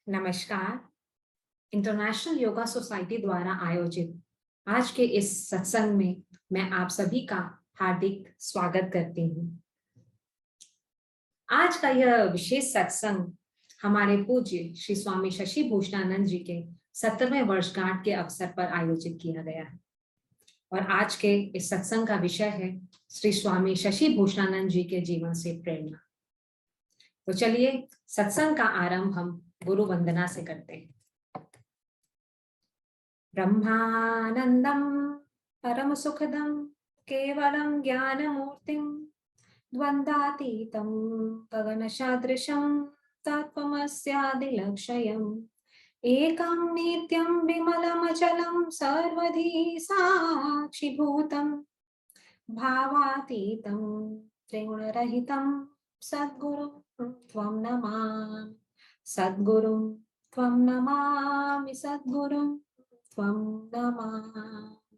नमस्कार। International yoga society द्वारा आयोजित आज के इस सत्संग में मैं आप सभी का हार्दिक स्वागत करती हूँ। आज का यह विशेष सत्संग हमारे पूज्य श्री स्वामी शशि भूषणानंद जी के 70वें वर्षगांठ के अवसर पर आयोजित किया गया है और आज के इस सत्संग का विषय है श्री स्वामी शशि भूषणानंद जी के जीवन से प्रेरणा। तो चलिए सत्संग का आरंभ हम गुरु वंदना से करते हैं। ब्रह्मानंदं परम सुखदं केवलं ज्ञानमूर्तिं द्वंद्वातीतं गगनसदृशं तत्त्वमस्यादिलक्ष्यम् एकं नित्यं विमलमचलं सर्वधी साक्षिभूतं भावातीतं त्रिगुणरहितं सद्गुरुं त्वं नमामि सद्गुरुं त्वं नमामि सद्गुरुं त्वं नमामि।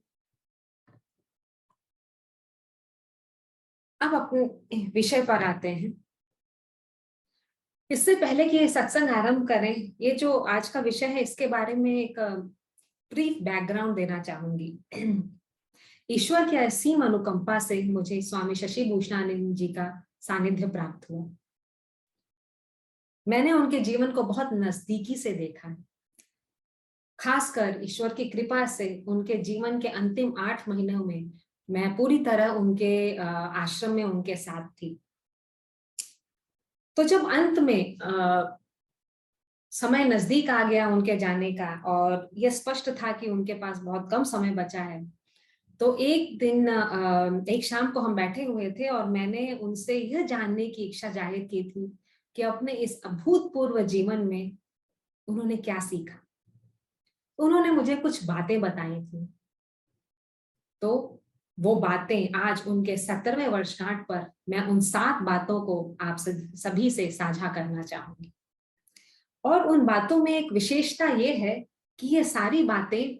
अब अपने विषय पर आते हैं। इससे पहले कि ये सत्संग आरंभ करें, ये जो आज का विषय है इसके बारे में एक ब्रीफ बैकग्राउंड देना चाहूंगी। ईश्वर की असीम अनुकंपा से मुझे स्वामी शशि भूषणानंद जी का सानिध्य प्राप्त हुआ। मैंने उनके जीवन को बहुत नजदीकी से देखा है। खासकर ईश्वर की कृपा से उनके जीवन के अंतिम 8 महीनों में मैं पूरी तरह उनके आश्रम में उनके साथ थी। तो जब अंत में समय नजदीक आ गया उनके जाने का और यह स्पष्ट था कि उनके पास बहुत कम समय बचा है, तो एक दिन एक शाम को हम बैठे हुए थे और मैंने उनसे यह जानने की इच्छा जाहिर की थी कि अपने इस अभूतपूर्व जीवन में उन्होंने क्या सीखा। उन्होंने मुझे कुछ बातें बताई थी, तो वो बातें आज उनके 70वें वर्षगांठ पर मैं उन 7 बातों को आप सभी से साझा करना चाहूंगी। और उन बातों में एक विशेषता ये है कि ये सारी बातें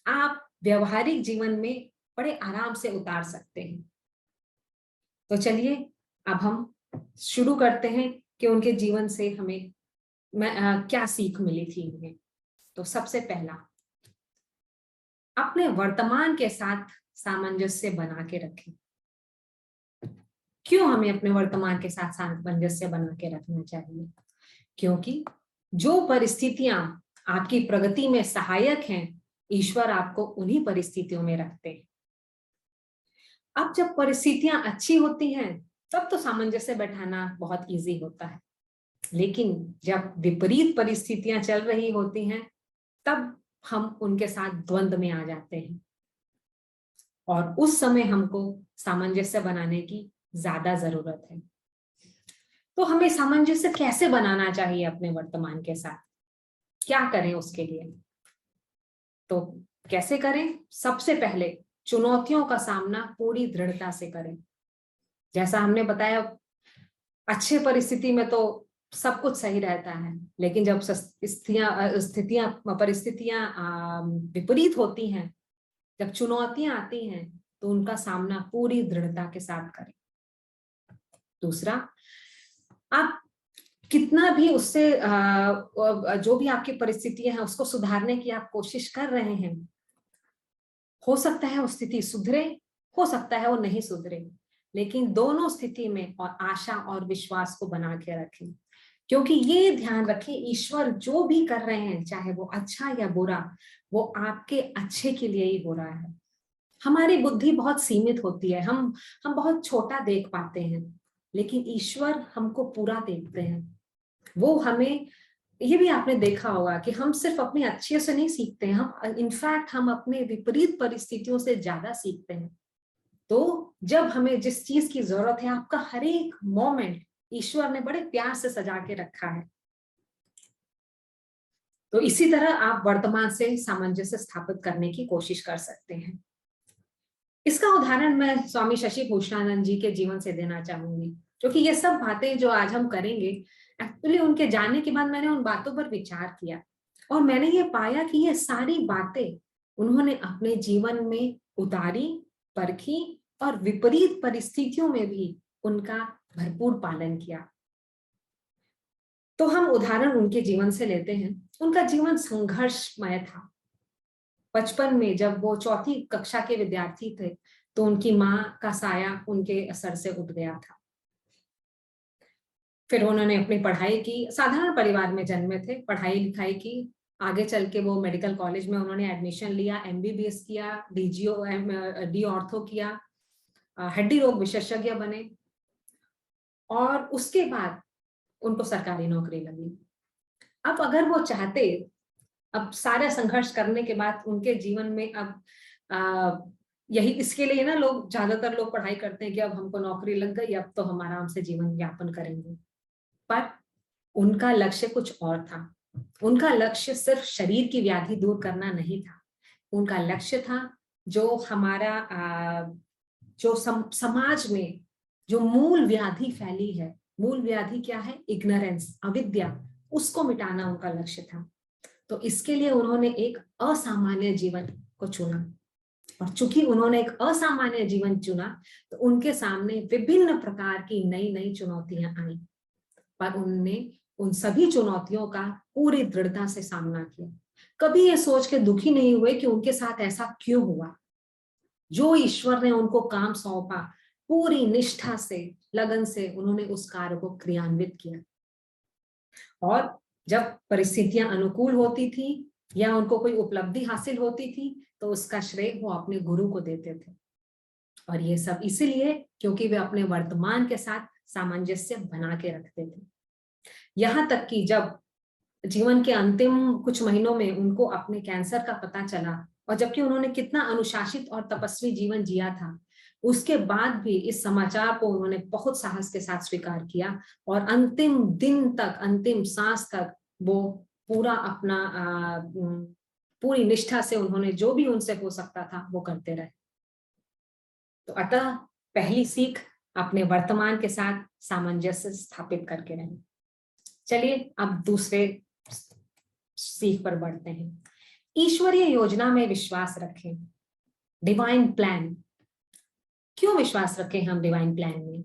आप व्यवहारिक जीवन में बड़े आराम से उतार सकते हैं। तो चलिए अब हम शुरू करते हैं कि उनके जीवन से हमें क्या सीख मिली थी उन्हें। तो सबसे पहला, अपने वर्तमान के साथ सामंजस्य बना के रखें। क्यों हमें अपने वर्तमान के साथ सामंजस्य बना के रखना चाहिए? क्योंकि जो परिस्थितियां आपकी प्रगति में सहायक हैं, ईश्वर आपको उन्हीं परिस्थितियों में रखते हैं। अब जब परिस्थितियां अच्छी होती हैं तब तो सामंजस्य बैठाना बहुत इजी होता है, लेकिन जब विपरीत परिस्थितियां चल रही होती हैं तब हम उनके साथ द्वंद्व में आ जाते हैं और उस समय हमको सामंजस्य बनाने की ज्यादा जरूरत है। तो हमें सामंजस्य कैसे बनाना चाहिए अपने वर्तमान के साथ? क्या करें उसके लिए? तो कैसे करें? सबसे पहले चुनौतियों का सामना पूरी दृढ़ता से करें। जैसा हमने बताया, अच्छे परिस्थिति में तो सब कुछ सही रहता है, लेकिन जब परिस्थितियां विपरीत होती हैं, जब चुनौतियां आती हैं, तो उनका सामना पूरी दृढ़ता के साथ करें। दूसरा, आप कितना भी उससे जो भी आपकी परिस्थितियां हैं उसको सुधारने की आप कोशिश कर रहे हैं, हो सकता है वो स्थिति सुधरे, हो सकता है वो नहीं सुधरे, लेकिन दोनों स्थिति में और आशा और विश्वास को बना के रखें। क्योंकि ये ध्यान रखें, ईश्वर जो भी कर रहे हैं, चाहे वो अच्छा या बुरा, वो आपके अच्छे के लिए ही हो रहा है। हमारी बुद्धि बहुत सीमित होती है, हम बहुत छोटा देख पाते हैं, लेकिन ईश्वर हमको पूरा देखते हैं। वो हमें, ये भी आपने देखा होगा कि हम सिर्फ अपने अच्छे से नहीं सीखते हैं, हम इनफैक्ट हम अपने विपरीत परिस्थितियों से ज्यादा सीखते हैं। तो जब हमें जिस चीज की जरूरत है, आपका हर एक मोमेंट ईश्वर ने बड़े प्यार से सजा के रखा है। तो इसी तरह आप वर्तमान से सामंजस्य स्थापित करने की कोशिश कर सकते हैं। इसका उदाहरण मैं स्वामी शशि भूषणानंद जी के जीवन से देना चाहूंगी, क्योंकि ये सब बातें जो आज हम करेंगे, एक्चुअली उनके जाने के बाद मैंने उन बातों पर विचार किया और मैंने ये पाया कि ये सारी बातें उन्होंने अपने जीवन में उतारी, परखी और विपरीत परिस्थितियों में भी उनका भरपूर पालन किया। तो हम उदाहरण उनके जीवन से लेते हैं। उनका जीवन संघर्षमय था। बचपन में जब वो चौथी कक्षा के विद्यार्थी थे तो उनकी माँ का साया उनके सर से उठ गया था। फिर उन्होंने अपनी पढ़ाई की, साधारण परिवार में जन्मे थे, पढ़ाई लिखाई की, आगे चल के वो मेडिकल कॉलेज में उन्होंने एडमिशन लिया, एमबीबीएस किया, डी ऑर्थो किया, हड्डी रोग विशेषज्ञ बने और उसके बाद उनको सरकारी नौकरी लगी। अब अगर वो चाहते, अब सारा संघर्ष करने के बाद उनके जीवन में अब यही इसके लिए ना लोग, ज्यादातर लोग पढ़ाई करते हैं कि अब हमको नौकरी लग गई, अब तो हम आराम से जीवन यापन करेंगे। पर उनका लक्ष्य कुछ और था। उनका लक्ष्य सिर्फ शरीर की व्याधि दूर करना नहीं था। उनका लक्ष्य था जो हमारा जो समाज में जो मूल व्याधि फैली है, मूल व्याधि क्या है? इग्नोरेंस, अविद्या, उसको मिटाना उनका लक्ष्य था। तो इसके लिए उन्होंने एक असामान्य जीवन को चुना और चूंकि उन्होंने एक असामान्य जीवन चुना तो उनके सामने विभिन्न प्रकार की नई नई चुनौतियां आई, पर उनने उन सभी चुनौतियों का पूरी दृढ़ता से सामना किया। कभी ये सोच के दुखी नहीं हुए कि उनके साथ ऐसा क्यों हुआ। जो ईश्वर ने उनको काम सौंपा, पूरी निष्ठा से, लगन से उन्होंने उस कार्य को क्रियान्वित किया। और जब परिस्थितियां अनुकूल होती थी या उनको कोई उपलब्धि हासिल होती थी तो उसका श्रेय वो अपने गुरु को देते थे। और ये सब इसीलिए क्योंकि वे अपने वर्तमान के साथ सामंजस्य बना के रखते थे। यहाँ तक कि जब जीवन के अंतिम कुछ महीनों में उनको अपने कैंसर का पता चला और जबकि उन्होंने कितना अनुशासित और तपस्वी जीवन जिया था, उसके बाद भी इस समाचार को उन्होंने बहुत साहस के साथ स्वीकार किया और अंतिम दिन तक, अंतिम सांस तक वो पूरा अपना पूरी निष्ठा से उन्होंने जो भी उनसे हो सकता था वो करते रहे। तो अतः पहली सीख, अपने वर्तमान के साथ सामंजस्य स्थापित करके रहें। चलिए अब दूसरे सीख पर बढ़ते हैं। ईश्वरीय योजना में विश्वास रखें, डिवाइन प्लान। क्यों विश्वास रखें हम डिवाइन प्लान में?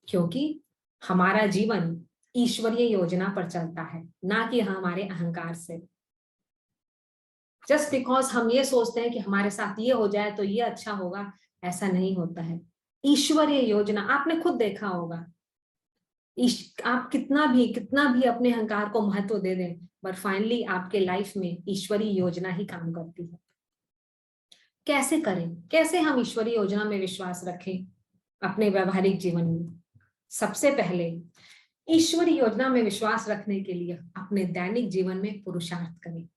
क्योंकि हमारा जीवन ईश्वरीय योजना पर चलता है, ना कि हमारे अहंकार से। जस्ट बिकॉज हम ये सोचते हैं कि हमारे साथ ये हो जाए तो ये अच्छा होगा, ऐसा नहीं होता है। ईश्वरीय योजना, आपने खुद देखा होगा, आप कितना भी अपने अहंकार को महत्व दे दें, पर फाइनली आपके लाइफ में ईश्वरीय योजना ही काम करती है। कैसे करें, कैसे हम ईश्वरीय योजना में विश्वास रखें अपने व्यवहारिक जीवन में? सबसे पहले ईश्वरीय योजना में विश्वास रखने के लिए अपने दैनिक जीवन में पुरुषार्थ करें।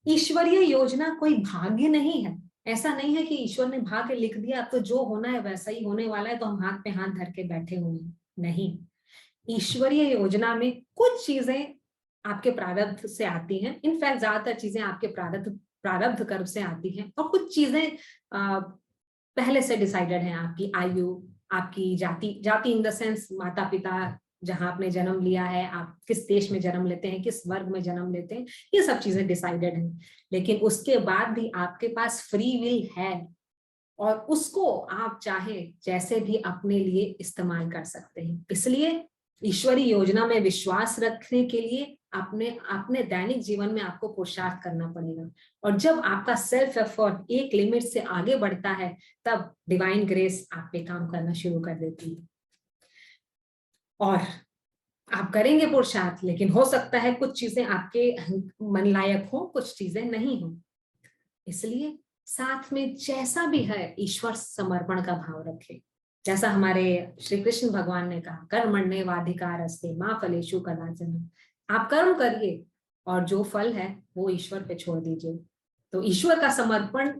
ईश्वरीय योजना कोई भाग्य नहीं है। ऐसा नहीं है कि ईश्वर ने भाग्य लिख दिया तो जो होना है वैसा ही होने वाला है, तो हम हाथ पे हाथ धर के बैठे हुए हैं। नहीं, ईश्वरीय योजना में कुछ चीजें आपके प्रारब्ध से आती हैं। इनफैक्ट ज्यादातर चीजें आपके प्रारब्ध कर्म से आती हैं और कुछ चीजें पहले से डिसाइडेड हैं। आपकी आयु, आपकी जाति इन द सेंस माता पिता जहां आपने जन्म लिया है, आप किस देश में जन्म लेते हैं, किस वर्ग में जन्म लेते हैं, ये सब चीजें डिसाइडेड हैं। लेकिन उसके बाद भी आपके पास फ्री विल है और उसको आप चाहे जैसे भी अपने लिए इस्तेमाल कर सकते हैं। इसलिए ईश्वरीय योजना में विश्वास रखने के लिए अपने दैनिक जीवन में आपको पुरुषार्थ करना पड़ेगा। और जब आपका सेल्फ एफर्ट एक लिमिट से आगे बढ़ता है तब डिवाइन ग्रेस आप पे काम करना शुरू कर देती है। और आप करेंगे पुरुषार्थ, लेकिन हो सकता है कुछ चीजें आपके मन लायक हो, कुछ चीजें नहीं हो। इसलिए साथ में जैसा भी है ईश्वर समर्पण का भाव रखें। जैसा हमारे श्री कृष्ण भगवान ने कहा, कर्मण्येवाधिकारस्ते मा फलेषु कदाचन। आप कर्म करिए और जो फल है वो ईश्वर पे छोड़ दीजिए। तो ईश्वर का समर्पण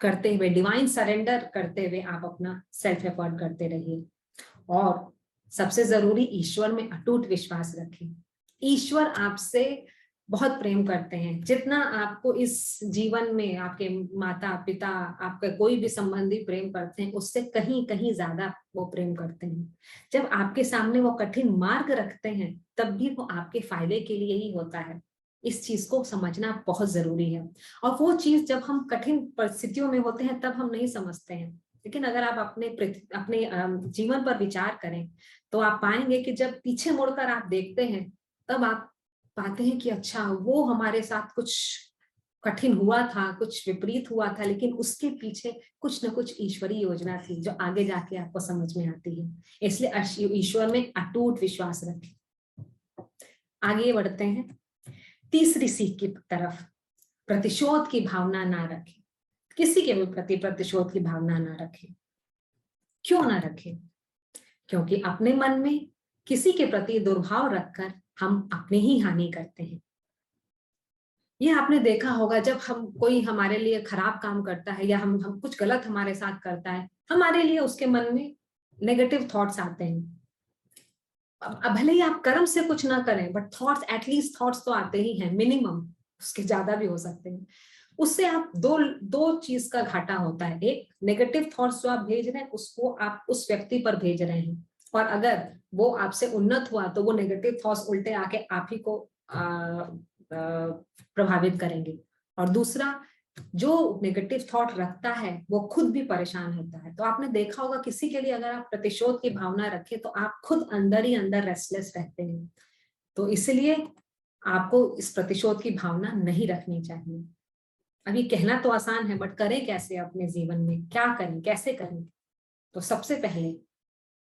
करते हुए, डिवाइन सरेंडर करते हुए आप अपना सेल्फ एफर्ट करते रहिए। और सबसे जरूरी, ईश्वर में अटूट विश्वास रखें। ईश्वर आपसे बहुत प्रेम करते हैं। जितना आपको इस जीवन में आपके माता पिता, आपके कोई भी संबंधी प्रेम करते हैं, उससे कहीं कहीं ज्यादा वो प्रेम करते हैं। जब आपके सामने वो कठिन मार्ग रखते हैं तब भी वो आपके फायदे के लिए ही होता है। इस चीज को समझना बहुत जरूरी है। और वो चीज जब हम कठिन परिस्थितियों में होते हैं तब हम नहीं समझते हैं। लेकिन अगर आप अपने जीवन पर विचार करें तो आप पाएंगे कि जब पीछे मुड़कर आप देखते हैं तब आप पाते हैं कि अच्छा वो हमारे साथ कुछ कठिन हुआ था, कुछ विपरीत हुआ था, लेकिन उसके पीछे कुछ ना कुछ ईश्वरीय योजना थी जो आगे जाके आपको समझ में आती है। इसलिए ईश्वर में अटूट विश्वास रखें। आगे बढ़ते हैं तीसरी सीख की तरफ। प्रतिशोध की भावना ना रखें। किसी के भी प्रति प्रतिशोध की भावना ना रखें। क्यों ना रखें? क्योंकि अपने मन में किसी के प्रति दुर्भाव रखकर हम अपनी ही हानि करते हैं। ये आपने देखा होगा, जब हम कोई हमारे लिए खराब काम करता है या हम कुछ गलत हमारे साथ करता है, हमारे लिए उसके मन में नेगेटिव थॉट्स आते हैं। अब भले ही आप कर्म से कुछ ना करें, बट थॉट्स, एटलीस्ट थॉट्स तो आते ही हैं, मिनिमम, उसके ज्यादा भी हो सकते हैं। उससे आप दो दो चीज का घाटा होता है। एक, नेगेटिव थॉट्स जो आप भेज रहे हैं उसको आप उस व्यक्ति पर भेज रहे हैं, और अगर वो आपसे उन्नत हुआ तो वो नेगेटिव थॉट्स उल्टे आके आप ही को प्रभावित करेंगे। और दूसरा, जो नेगेटिव थॉट रखता है वो खुद भी परेशान होता है। तो आपने देखा होगा, किसी के लिए अगर आप प्रतिशोध की भावना रखें तो आप खुद अंदर ही अंदर रेस्टलेस रहते हैं। तो इसलिए आपको इस प्रतिशोध की भावना नहीं रखनी चाहिए। अभी कहना तो आसान है, बट करें कैसे? अपने जीवन में क्या करें, कैसे करें? तो सबसे पहले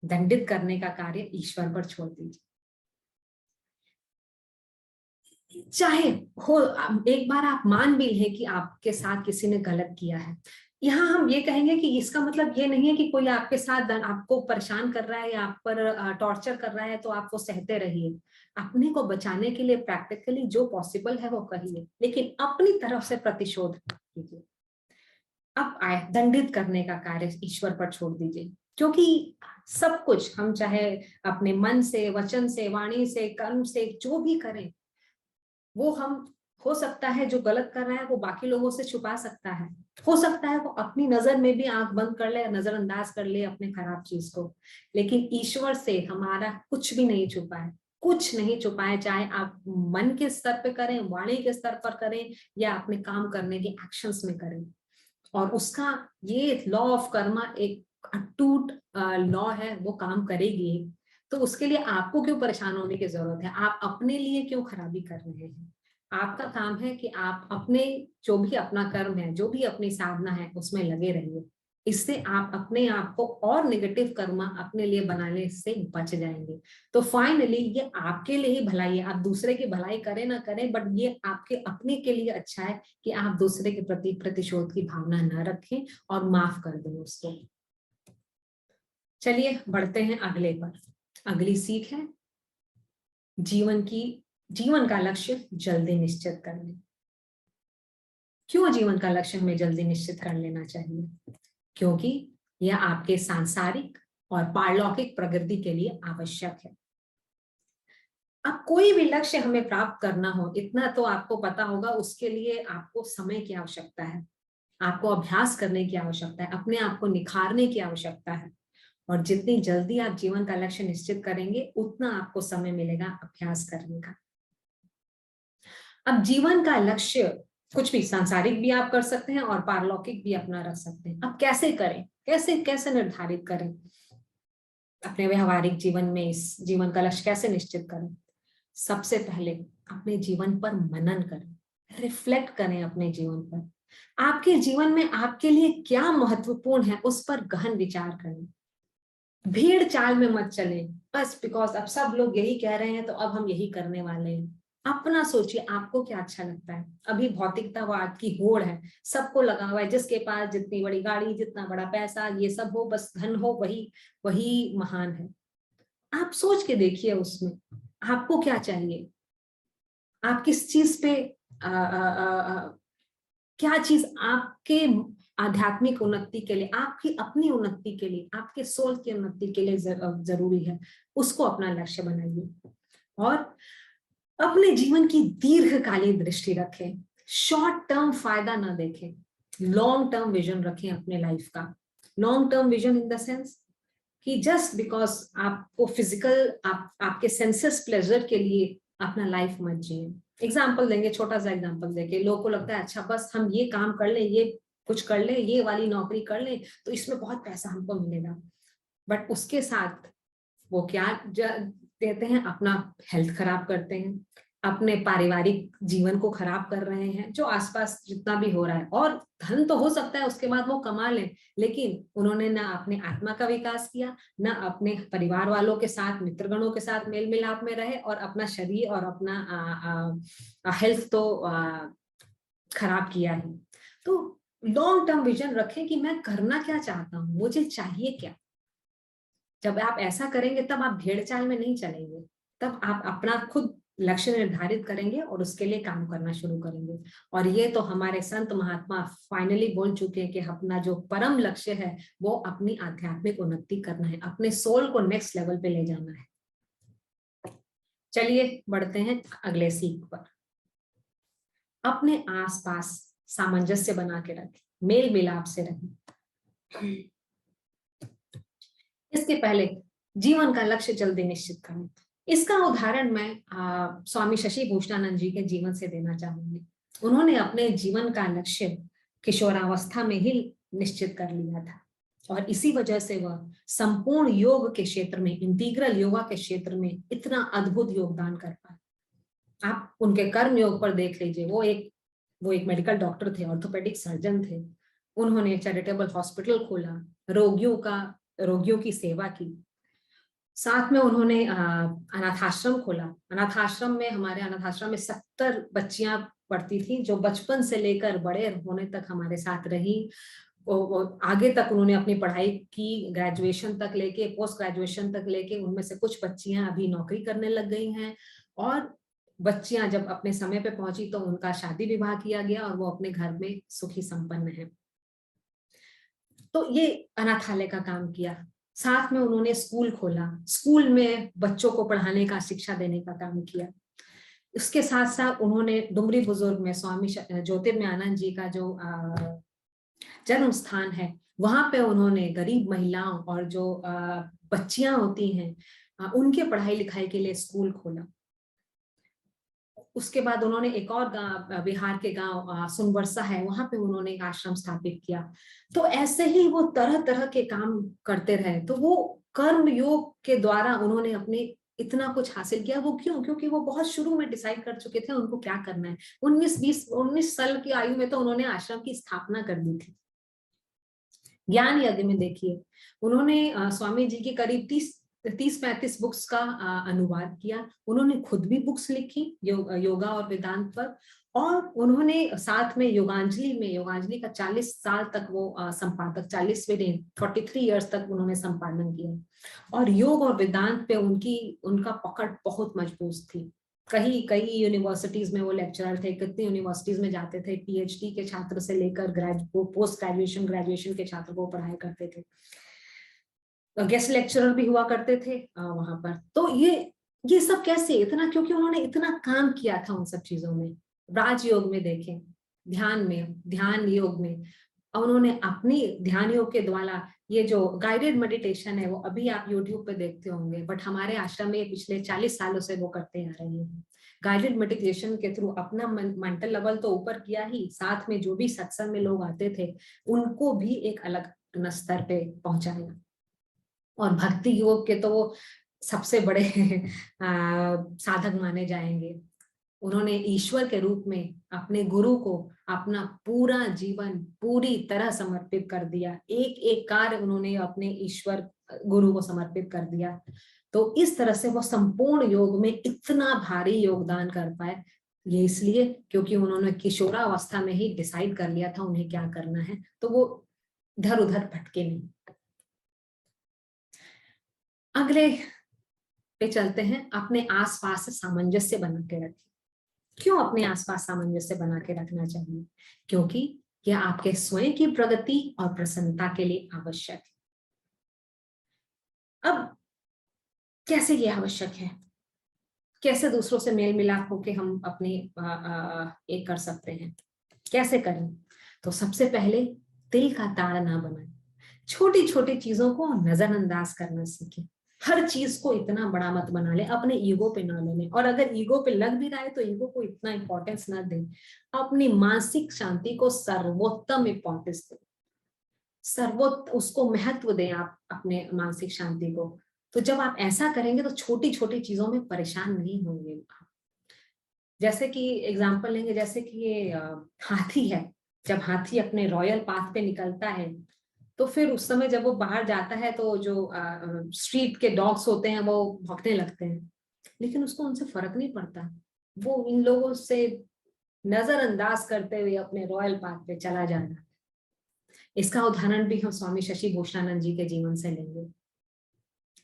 दंडित करने का कार्य ईश्वर पर छोड़ दीजिए। चाहे हो, एक बार आप मान भी लें कि आपके साथ किसी ने गलत किया है, यहाँ हम ये कहेंगे कि इसका मतलब ये नहीं है कि कोई आपके साथ आपको परेशान कर रहा है या आप पर टॉर्चर कर रहा है तो आप वो सहते रहिए। अपने को बचाने के लिए प्रैक्टिकली जो पॉसिबल है वो करिए, लेकिन अपनी तरफ से प्रतिशोध कीजिए। अब आए दंडित करने का कार्य ईश्वर पर छोड़ दीजिए, क्योंकि सब कुछ हम चाहे अपने मन से, वचन से, वाणी से, कर्म से जो भी करें, वो हम, हो सकता है जो गलत कर रहा है वो बाकी लोगों से छुपा सकता है, हो सकता है वो अपनी नजर में भी आंख बंद कर ले, नजरअंदाज कर ले अपने खराब चीज को, लेकिन ईश्वर से हमारा कुछ भी नहीं छुपा है, कुछ नहीं छुपा है। चाहे आप मन के स्तर पे करें, वाणी के स्तर पर करें, या अपने काम करने के एक्शंस में करें। और उसका ये लॉ ऑफ कर्मा एक अटूट लॉ है, वो काम करेगी। तो उसके लिए आपको क्यों परेशान होने की जरूरत है? आप अपने लिए क्यों खराबी कर रहे हैं? आपका काम है कि आप अपने, जो भी अपना कर्म है, जो भी अपनी साधना है, उसमें लगे रहिए। इससे आप अपने आप को और नेगेटिव कर्म अपने लिए बनाने से बच जाएंगे। तो फाइनली ये आपके लिए ही भलाई है। आप दूसरे की भलाई करें ना करें, बट ये आपके अपने के लिए अच्छा है कि आप दूसरे के प्रति प्रतिशोध की भावना न रखें और माफ कर दें उसको। चलिए बढ़ते हैं अगले पर। अगली सीख है जीवन का लक्ष्य जल्दी निश्चित कर लें। क्यों जीवन का लक्ष्य हमें जल्दी निश्चित कर लेना चाहिए? क्योंकि यह आपके सांसारिक और पारलौकिक प्रगति के लिए आवश्यक है। अब कोई भी लक्ष्य हमें प्राप्त करना हो, इतना तो आपको पता होगा, उसके लिए आपको समय की आवश्यकता है, आपको अभ्यास करने की आवश्यकता है, अपने आप को निखारने की आवश्यकता है। और जितनी जल्दी आप जीवन का लक्ष्य निश्चित करेंगे, उतना आपको समय मिलेगा अभ्यास करने का। अब जीवन का लक्ष्य कुछ भी सांसारिक भी आप कर सकते हैं और पारलौकिक भी अपना रख सकते हैं। अब कैसे करें, कैसे कैसे निर्धारित करें अपने व्यवहारिक जीवन में इस जीवन का लक्ष्य कैसे निश्चित करें? सबसे पहले अपने जीवन पर मनन करें, रिफ्लेक्ट करें अपने जीवन पर। आपके जीवन में आपके लिए क्या महत्वपूर्ण है उस पर गहन विचार करें। भीड़ चाल में मत चलें बस बिकॉज अब सब लोग यही कह रहे हैं तो अब हम यही करने वाले हैं। अपना सोचिए, आपको क्या अच्छा लगता है। अभी भौतिकतावाद की होड़ है, सबको लगा हुआ है, जिसके पास जितनी बड़ी गाड़ी, जितना बड़ा पैसा, ये सब हो, बस धन हो, वही वही महान है। आप सोच के देखिए उसमें आपको क्या चाहिए, आप किस चीज पे क्या चीज आपके आध्यात्मिक उन्नति के लिए, आपकी अपनी उन्नति के लिए, आपके सोल की उन्नति के लिए जरूरी है, उसको अपना लक्ष्य बनाइए। और अपने जीवन की दीर्घकालीन दृष्टि रखें, शॉर्ट टर्म फायदा ना देखें, लॉन्ग टर्म विजन रखें अपने लाइफ का। Long term vision in the sense कि जस्ट बिकॉज आपको फिजिकल आपके सेंसेस प्लेजर के लिए अपना लाइफ मत जिए। एग्जाम्पल देंगे, छोटा सा एग्जाम्पल देंगे, लोगों को लगता है अच्छा बस हम ये काम कर ले, ये कुछ कर ले, ये वाली नौकरी कर ले तो इसमें बहुत पैसा हमको मिलेगा, बट उसके साथ वो क्या देते हैं, अपना हेल्थ खराब करते हैं, अपने पारिवारिक जीवन को खराब कर रहे हैं, जो आसपास जितना भी हो रहा है। और धन तो हो सकता है उसके बाद वो कमा लें, लेकिन उन्होंने ना अपने आत्मा का विकास किया, ना अपने परिवार वालों के साथ, मित्रगणों के साथ मेल मिलाप में रहे, और अपना शरीर और अपना हेल्थ तो खराब किया है। तो लॉन्ग टर्म विजन रखें कि मैं करना क्या चाहता हूँ, मुझे चाहिए क्या। जब आप ऐसा करेंगे तब आप भेड़ चाल में नहीं चलेंगे, तब आप अपना खुद लक्ष्य निर्धारित करेंगे और उसके लिए काम करना शुरू करेंगे। और ये तो हमारे संत महात्मा फाइनली बोल चुके हैं कि अपना जो परम लक्ष्य है वो अपनी आध्यात्मिक उन्नति करना है, अपने सोल को नेक्स्ट लेवल पे ले जाना है। चलिए बढ़ते हैं अगले सीख पर। अपने आसपास सामंजस्य बना के रखें, मेल मिलाप से रहें। इसके पहले जीवन का लक्ष्य जल्दी निश्चित करें। इसका उदाहरण मैं स्वामी शशि भूषणानंद जी के जीवन से देना चाहूंगी। उन्होंने अपने जीवन का लक्ष्य किशोरावस्था में ही निश्चित कर लिया था, और इसी वजह से वह संपूर्ण योग के क्षेत्र में, इंटीग्रल योगा के क्षेत्र में इतना अद्भुत योगदान कर पाए। आप उनके कर्म योग पर देख लीजिए, वो एक मेडिकल डॉक्टर थे, ऑर्थोपेडिक सर्जन थे। उन्होंने चैरिटेबल हॉस्पिटल खोला, रोगियों की सेवा की। साथ में उन्होंने अनाथाश्रम खोला। हमारे अनाथाश्रम में 70 बच्चियां पढ़ती थी, जो बचपन से लेकर बड़े होने तक हमारे साथ रही। आगे तक उन्होंने अपनी पढ़ाई की, ग्रेजुएशन तक लेके, पोस्ट ग्रेजुएशन तक लेके। उनमें से कुछ बच्चियां अभी नौकरी करने लग गई हैं, और बच्चियां जब अपने समय पे पहुंची तो उनका शादी विवाह किया गया और वो अपने घर में सुखी संपन्न है। तो ये अनाथालय का काम किया। साथ में उन्होंने स्कूल खोला, स्कूल में बच्चों को पढ़ाने का, शिक्षा देने का काम किया। उसके साथ साथ उन्होंने डुमरी बुजुर्ग में स्वामी ज्योतिर्मयानंद जी का जो जन्म स्थान है, वहां पे उन्होंने गरीब महिलाओं और जो बच्चियां होती हैं उनके पढ़ाई लिखाई के लिए स्कूल खोला। उसके बाद उन्होंने एक और गांव, बिहार के गांव सुनबरसा है, वहां पे उन्होंने एक आश्रम स्थापित किया। तो ऐसे ही वो तरह तरह के काम करते रहे। तो वो कर्म योग के द्वारा उन्होंने अपने इतना कुछ हासिल किया। वो क्यों? क्योंकि वो बहुत शुरू में डिसाइड कर चुके थे उनको क्या करना है। 19 साल की आयु में तो उन्होंने आश्रम की स्थापना कर दी थी। ज्ञान यज्ञ में देखिए, उन्होंने स्वामी जी की करीब 30-35 बुक्स का अनुवाद किया। उन्होंने खुद भी बुक्स लिखी योगा और वेदांत पर, और उन्होंने साथ में योगांजलि का 40 साल तक वो संपादक, 40 भी नहीं, 43 इयर्स तक उन्होंने संपादन किया। और योग और वेदांत पे उनका पकड़ बहुत मजबूत थी। कई यूनिवर्सिटीज में वो लेक्चरर थे, कितनी यूनिवर्सिटीज में जाते थे, पीएचडी के छात्र से लेकर पोस्ट ग्रेजुएशन के छात्र को पढ़ाई करते थे, गेस्ट लेक्चरर भी हुआ करते थे वहां पर। तो ये सब कैसे इतना? क्योंकि उन्होंने इतना काम किया था उन सब चीजों में। राजयोग में देखें, ध्यान योग में उन्होंने अपनी ध्यान योग के द्वारा, ये जो गाइडेड मेडिटेशन है वो अभी आप यूट्यूब पे देखते होंगे, बट हमारे आश्रम में पिछले 40 सालों से वो करते आ रहे हैं। गाइडेड मेडिटेशन के थ्रू अपना मेंटल लेवल तो ऊपर किया ही, साथ में जो भी सत्संग में लोग आते थे उनको भी एक अलग स्तर पे पहुंचाया। और भक्ति योग के तो वो सबसे बड़े साधक माने जाएंगे। उन्होंने ईश्वर के रूप में अपने गुरु को अपना पूरा जीवन पूरी तरह समर्पित कर दिया। एक एक कार्य उन्होंने अपने ईश्वर गुरु को समर्पित कर दिया। तो इस तरह से वो संपूर्ण योग में इतना भारी योगदान कर पाए, ये इसलिए क्योंकि उन्होंने किशोरावस्था में ही डिसाइड कर लिया था उन्हें क्या करना है। तो वो इधर उधर भटके नहीं। अगले पे चलते हैं, अपने आसपास सामंजस्य बना के रखें। क्यों अपने आसपास सामंजस्य बना के रखना चाहिए? क्योंकि यह आपके स्वयं की प्रगति और प्रसन्नता के लिए आवश्यक है। अब कैसे ये आवश्यक है? कैसे दूसरों से मेल मिलाप होके हम अपने एक कर सकते हैं? कैसे करें? तो सबसे पहले दिल का तार ना बनाए, छोटी छोटी चीजों को नजरअंदाज करना सीखें। हर चीज को इतना बड़ा मत बना ले, अपने ईगो पे ना ले लें, और अगर ईगो पे लग भी रहा है तो ईगो को इतना इंपॉर्टेंस ना दें। अपनी मानसिक शांति को सर्वोत्तम इंपॉर्टेंस दें, उसको महत्व दें। आप अपने मानसिक शांति को तो जब आप ऐसा करेंगे तो छोटी छोटी चीजों में परेशान नहीं होंगे। जैसे कि एग्जाम्पल लेंगे, जैसे कि ये हाथी है, जब हाथी अपने रॉयल पाथ पे निकलता है तो फिर उस समय जब वो बाहर जाता है तो जो स्ट्रीट के डॉग्स होते हैं वो भौंकने लगते हैं, लेकिन उसको उनसे फर्क नहीं पड़ता, वो इन लोगों से नजरअंदाज करते हुए अपने रॉयल पाथ पे चला जाना। इसका उदाहरण भी हम स्वामी शशि भूषणानंद जी के जीवन से लेंगे।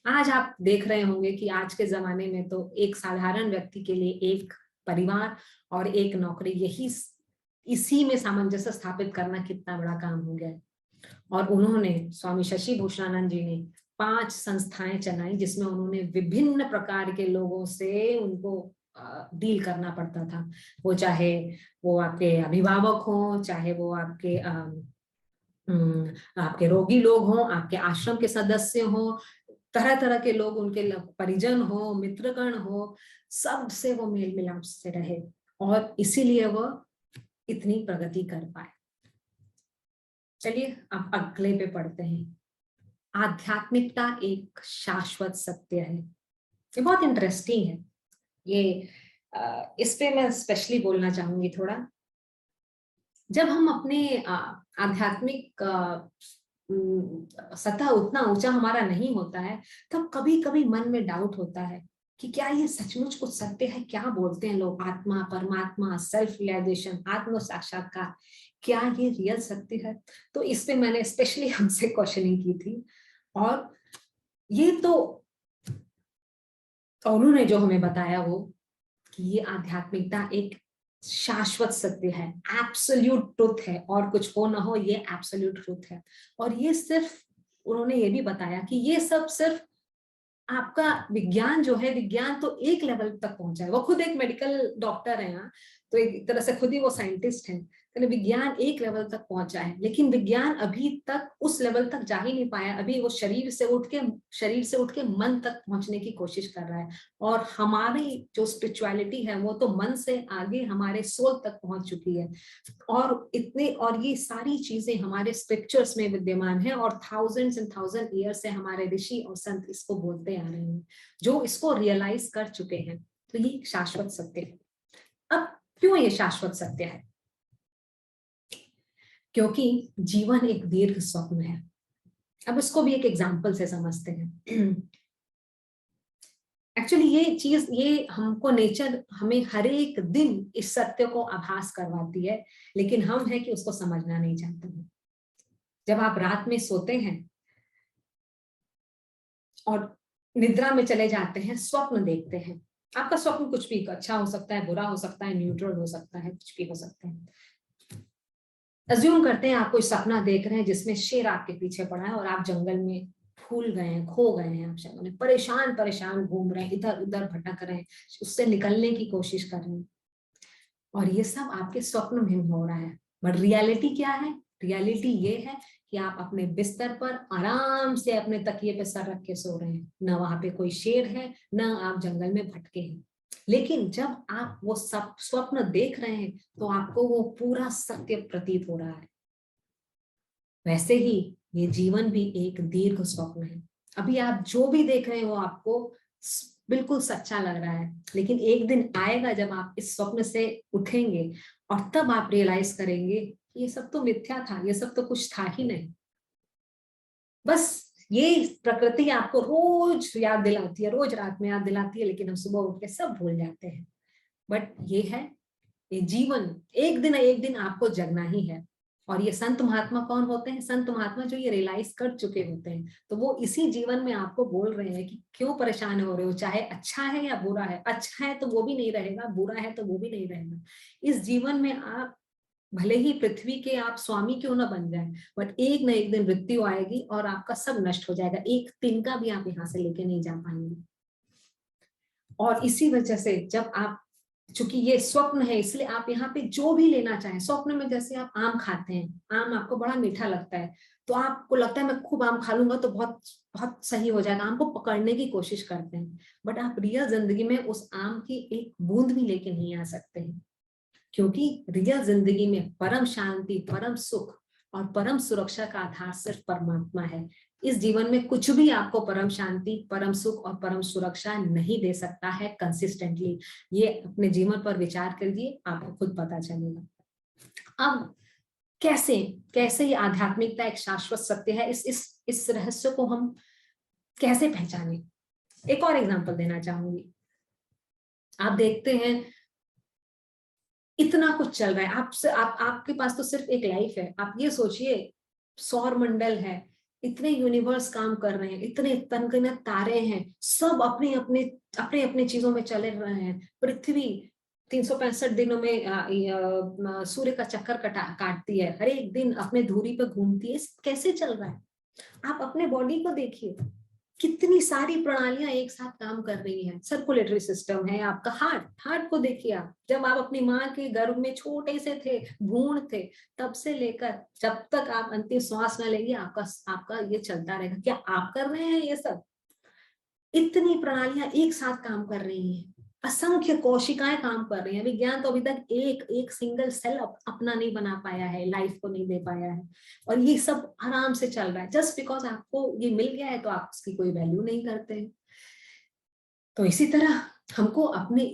आज आप देख रहे होंगे कि आज के जमाने में तो एक साधारण व्यक्ति के लिए एक परिवार और एक नौकरी, यही इसी में सामंजस्य स्थापित करना कितना बड़ा काम हो गया है। और उन्होंने, स्वामी शशि भूषणानंद जी ने 5 संस्थाएं चलाई जिसमें उन्होंने विभिन्न प्रकार के लोगों से उनको डील करना पड़ता था। वो चाहे वो आपके अभिभावक हो, चाहे वो आपके रोगी लोग हों, आपके आश्रम के सदस्य हों, तरह तरह के लोग, उनके परिजन हो, मित्रगण हो, सब से वो मेल मिलाप से रहे और इसीलिए वो इतनी प्रगति कर पाए। चलिए अब अगले पे पढ़ते हैं। आध्यात्मिकता एक शाश्वत सत्य है। ये बहुत इंटरेस्टिंग है। ये इस पे मैं स्पेशली बोलना चाहूंगी थोड़ा। जब हम अपने आध्यात्मिक सतह उतना ऊंचा हमारा नहीं होता है, तब कभी कभी मन में डाउट होता है कि क्या ये सचमुच कुछ सत्य है? क्या बोलते हैं लोग, आत्मा, परमात्मा, सेल्फ रियलाइजेशन, आत्म साक्षात्कार, क्या ये रियल सत्य है? तो इस पे मैंने स्पेशली हमसे क्वेश्चनिंग की थी और ये तो उन्होंने जो हमें बताया वो कि ये आध्यात्मिकता एक शाश्वत सत्य है, एब्सोल्यूट ट्रुथ है, और कुछ हो ना हो ये एब्सोल्यूट ट्रुथ है। और ये सिर्फ, उन्होंने ये भी बताया कि ये सब सिर्फ आपका विज्ञान जो है, विज्ञान तो एक लेवल तक पहुंचा है। वो खुद एक मेडिकल डॉक्टर है यहाँ, तो एक तरह से खुद ही वो साइंटिस्ट हैं। तो विज्ञान एक लेवल तक पहुंचा है, लेकिन विज्ञान अभी तक उस लेवल तक जा ही नहीं पाया। अभी वो शरीर से उठ के मन तक पहुंचने की कोशिश कर रहा है। और हमारी जो स्पिरिचुअलिटी है वो तो मन से आगे हमारे सोल तक पहुंच चुकी है। और ये सारी चीजें हमारे स्क्रिप्चर्स में विद्यमान है और थाउजेंड्स एंड थाउजेंड ईयर से हमारे ऋषि और संत इसको बोलते आ रहे हैं, जो इसको रियलाइज कर चुके हैं। तो ये शाश्वत सत्य है। अब क्यों ये शाश्वत सत्य है? क्योंकि जीवन एक दीर्घ स्वप्न है। अब इसको भी एक एग्जाम्पल से समझते हैं। एक्चुअली ये हमको नेचर हमें हर एक दिन इस सत्य को आभास करवाती है, लेकिन हम है कि उसको समझना नहीं चाहते हैं। जब आप रात में सोते हैं और निद्रा में चले जाते हैं, स्वप्न देखते हैं। आपका स्वप्न कुछ भी, अच्छा हो सकता है, बुरा हो सकता है, न्यूट्रल हो सकता है, कुछ भी हो सकता है। अज्यूम करते हैं आप कोई सपना देख रहे हैं जिसमें शेर आपके पीछे पड़ा है और आप जंगल में भूल गए हैं, खो गए हैं, आप जंगल में परेशान परेशान घूम रहे हैं, इधर उधर भटक रहे हैं, उससे निकलने की कोशिश कर रहे हैं, और ये सब आपके स्वप्न में हो रहा है। बट रियलिटी क्या है? रियलिटी ये है कि आप अपने बिस्तर पर आराम से अपने तकिए पे सर रख के सो रहे हैं, ना वहां पे कोई शेर है, ना आप जंगल में भटके हैं। लेकिन जब आप वो सब स्वप्न देख रहे हैं तो आपको वो पूरा सत्य प्रतीत हो रहा है। वैसे ही ये जीवन भी एक दीर्घ स्वप्न है। अभी आप जो भी देख रहे हो आपको बिल्कुल सच्चा लग रहा है, लेकिन एक दिन आएगा जब आप इस स्वप्न से उठेंगे और तब आप रियलाइज करेंगे कि ये सब तो मिथ्या था, ये सब तो कुछ था ही नहीं। बस ये प्रकृति आपको रोज याद दिलाती है, रोज रात में याद दिलाती है, लेकिन हम सुबह उठ के सब भूल जाते हैं। बट ये है, ये जीवन एक दिन आपको जगना ही है। और ये संत महात्मा कौन होते हैं? संत महात्मा जो ये रियलाइज कर चुके होते हैं, तो वो इसी जीवन में आपको बोल रहे हैं कि क्यों परेशान हो रहे हो, चाहे अच्छा है या बुरा है। अच्छा है तो वो भी नहीं रहेगा, बुरा है तो वो भी नहीं रहेगा। इस जीवन में आप भले ही पृथ्वी के आप स्वामी क्यों ना बन जाए, बट एक ना एक दिन मृत्यु आएगी और आपका सब नष्ट हो जाएगा। एक तिनका भी आप यहाँ से लेके नहीं जा पाएंगे। और इसी वजह से जब आप, चूंकि ये स्वप्न है इसलिए आप यहाँ पे जो भी लेना चाहें, स्वप्न में जैसे आप आम खाते हैं, आम आपको बड़ा मीठा लगता है, तो आपको लगता है मैं खूब आम खा लूंगा तो बहुत बहुत सही हो जाएगा, आम को पकड़ने की कोशिश करते हैं। बट आप रियल जिंदगी में उस आम की एक बूंद भी लेके नहीं आ सकते हैं, क्योंकि रियल जिंदगी में परम शांति, परम सुख और परम सुरक्षा का आधार सिर्फ परमात्मा है। इस जीवन में कुछ भी आपको परम शांति, परम सुख और परम सुरक्षा नहीं दे सकता है कंसिस्टेंटली। ये अपने जीवन पर विचार करिए, आपको खुद पता चलेगा। अब कैसे कैसे ये आध्यात्मिकता एक शाश्वत सत्य है, इस रहस्य को हम कैसे पहचाने? एक और एग्जांपल देना चाहूंगी। आप देखते हैं इतना कुछ चल रहा है, आपके पास तो सिर्फ एक लाइफ है। आप ये सोचिए, सौर मंडल है, इतने यूनिवर्स काम कर रहे हैं, इतने तनगनत तारे हैं, सब अपने अपने चीजों में चले रहे हैं। पृथ्वी 365 दिनों में सूर्य का चक्कर काटती है, हर एक दिन अपने धुरी पे घूमती है। कैसे चल रहा है? आप अपने बॉडी को देखिए, कितनी सारी प्रणालियां एक साथ काम कर रही हैं। सर्कुलेटरी सिस्टम है, आपका हार्ट को देखिए। आप जब आप अपनी माँ के गर्भ में छोटे से थे, भ्रूण थे, तब से लेकर जब तक आप अंतिम श्वास न लेंगे, आपका आपका ये चलता रहेगा। क्या आप कर रहे हैं ये सब? इतनी प्रणालियां एक साथ काम कर रही हैं, असंख्य कोशिकाएं काम कर रही हैं। विज्ञान तो अभी तक एक एक सिंगल सेल अपना नहीं बना पाया है, लाइफ को नहीं दे पाया है, और ये सब आराम से चल रहा है। जस्ट बिकॉज आपको ये मिल गया है तो आप उसकी कोई वैल्यू नहीं करते हैं। तो इसी तरह हमको अपने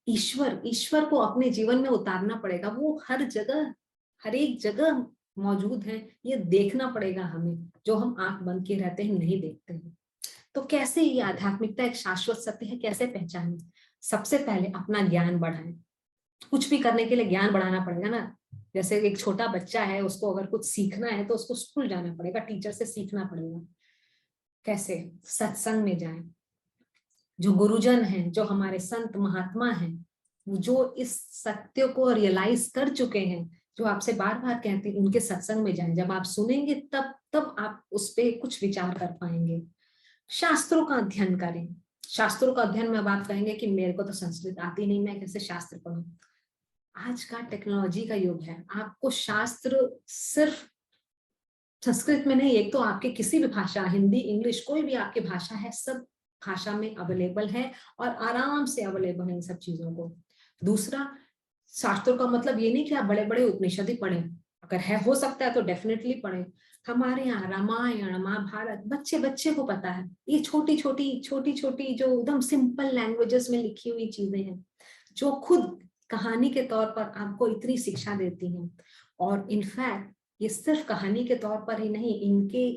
ईश्वर को अपने जीवन में उतारना पड़ेगा। वो हर जगह, हर एक जगह मौजूद है, ये देखना पड़ेगा हमें, जो हम आंख बंद किए रहते हैं, नहीं देखते हैं। तो कैसे ये आध्यात्मिकता एक शाश्वत सत्य है, कैसे पहचानें? सबसे पहले अपना ज्ञान बढ़ाएं। कुछ भी करने के लिए ज्ञान बढ़ाना पड़ेगा ना। जैसे एक छोटा बच्चा है, उसको अगर कुछ सीखना है तो उसको स्कूल जाना पड़ेगा, टीचर से सीखना पड़ेगा। कैसे? सत्संग में जाएं। जो गुरुजन हैं, जो हमारे संत महात्मा हैं, जो इस सत्य को रियलाइज कर चुके हैं, जो आपसे बार बार कहते हैं, उनके सत्संग में जाएं। जब आप सुनेंगे तब तब आप उस पर कुछ विचार कर पाएंगे। शास्त्रों का अध्ययन करें। शास्त्रों का अध्ययन में अब आप कहेंगे कि मेरे को तो संस्कृत आती नहीं, मैं कैसे शास्त्र पढ़ूं? आज का टेक्नोलॉजी का युग है, आपको शास्त्र सिर्फ संस्कृत में नहीं, एक तो आपके किसी भी भाषा, हिंदी, इंग्लिश, कोई भी आपकी भाषा है, सब भाषा में अवेलेबल है और आराम से अवेलेबल है इन सब चीजों को। दूसरा, शास्त्रों का मतलब ये नहीं कि आप बड़े बड़े उपनिषद ही पढ़ें, अगर है हो सकता है तो डेफिनेटली पढ़ें। हमारे यहाँ रामायण, महाभारत बच्चे बच्चे को पता है। ये छोटी छोटी जो एकदम सिंपल लैंग्वेजेस में लिखी हुई चीजें हैं, जो खुद कहानी के तौर पर आपको इतनी शिक्षा देती हैं। और इनफैक्ट ये सिर्फ कहानी के तौर पर ही नहीं, इनके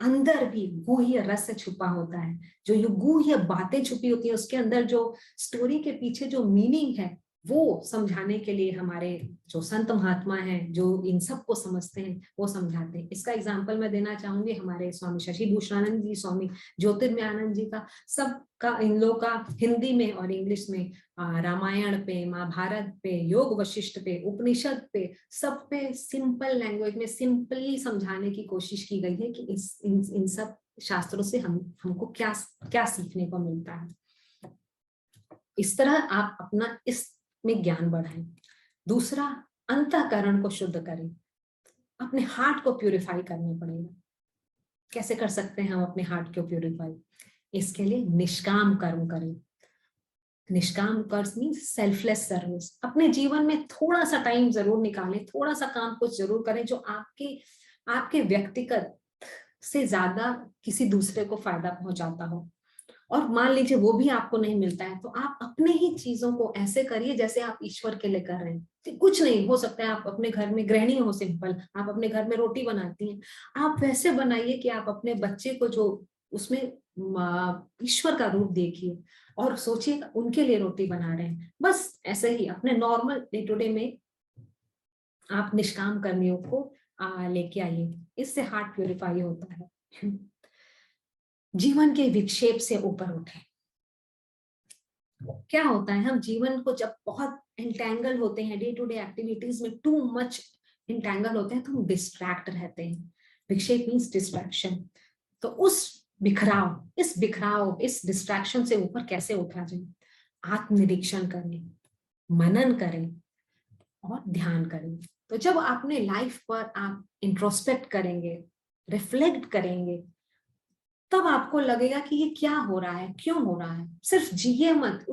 अंदर भी गुह्य रस छुपा होता है। जो ये गुह्य बातें छुपी होती है, उसके अंदर जो स्टोरी के पीछे जो मीनिंग है, वो समझाने के लिए हमारे जो संत महात्मा हैं, जो इन सब को समझते हैं, वो समझाते हैं। इसका एग्जाम्पल मैं देना चाहूंगी हमारे स्वामी शशि भूषणानंद जी, स्वामी ज्योतिर्मयानंद जी का। सबका, इन लोग का हिंदी में और इंग्लिश में रामायण पे, महाभारत पे, योग वशिष्ठ पे, उपनिषद पे, सब पे सिंपल लैंग्वेज में सिंपली समझाने की कोशिश की गई है कि इन सब शास्त्रों से हमको क्या क्या सीखने को मिलता है। इस तरह आप अपना इसमें ज्ञान बढ़ाएं। दूसरा, अंतःकरण को शुद्ध करें। अपने हार्ट को प्यूरिफाई करना पड़ेगा। कैसे कर सकते हैं हम अपने हार्ट को प्यूरिफाई? इसके लिए निष्काम कर्म करें। निष्काम कर्म मीन्स सेल्फलेस सर्विस। अपने जीवन में थोड़ा सा टाइम जरूर निकालें, थोड़ा सा काम कुछ जरूर करें जो आपके व्यक्तिगत से ज्यादा किसी दूसरे को फायदा पहुंचाता हो। और मान लीजिए वो भी आपको नहीं मिलता है, तो आप अपने ही चीजों को ऐसे करिए जैसे आप ईश्वर के लिए कर रहे हैं। कुछ नहीं हो सकता है, आप अपने घर में गृहिणी हो, सिंपल, आप अपने घर में रोटी बनाती हैं, आप वैसे बनाइए कि आप अपने बच्चे को, जो उसमें ईश्वर का रूप देखिए और सोचिए उनके लिए रोटी बना रहे हैं। बस ऐसे ही अपने नॉर्मल डे टू डे में आप निष्काम कर्मियों को लेके आइए। इससे हार्ट प्यूरिफाई होता है। जीवन के विक्षेप से ऊपर उठे। क्या होता है, हम जीवन को जब बहुत इंटैंगल होते हैं, डे टू डे एक्टिविटीज में टू मच इंटैंगल होते हैं, तो हम डिस्ट्रैक्ट रहते हैं। विक्षेप मीन्स डिस्ट्रैक्शन। तो इस बिखराव, इस डिस्ट्रैक्शन से ऊपर कैसे उठा जाए? आत्मनिरीक्षण करें, मनन करें और ध्यान करें। तो जब अपने लाइफ पर आप इंट्रोस्पेक्ट करेंगे, रिफ्लेक्ट करेंगे, तब आपको लगेगा कि ये क्या हो रहा है, क्यों हो रहा है। सिर्फ जिए मत।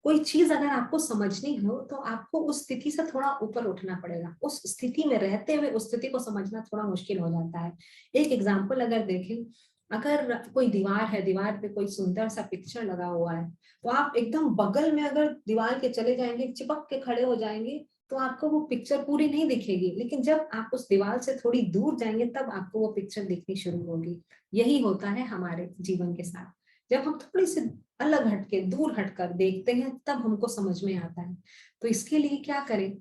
कोई चीज अगर आपको समझनी हो तो आपको उस स्थिति से थोड़ा ऊपर उठना पड़ेगा। उस स्थिति में रहते हुए उस स्थिति को समझना थोड़ा मुश्किल हो जाता है। एक एग्जाम्पल अगर देखें, अगर कोई दीवार है, दीवार पे कोई सुंदर सा पिक्चर लगा हुआ है, तो आप एकदम बगल में अगर दीवार के चले जाएंगे, चिपक के खड़े हो जाएंगे, तो आपको वो पिक्चर पूरी नहीं दिखेगी। लेकिन जब आप उस दीवार से थोड़ी दूर जाएंगे तब आपको वो पिक्चर दिखनी शुरू होगी। यही होता है हमारे जीवन के साथ। जब हम थोड़ी सी अलग हटके, दूर हटकर देखते हैं, तब हमको समझ में आता है। तो इसके लिए क्या करें?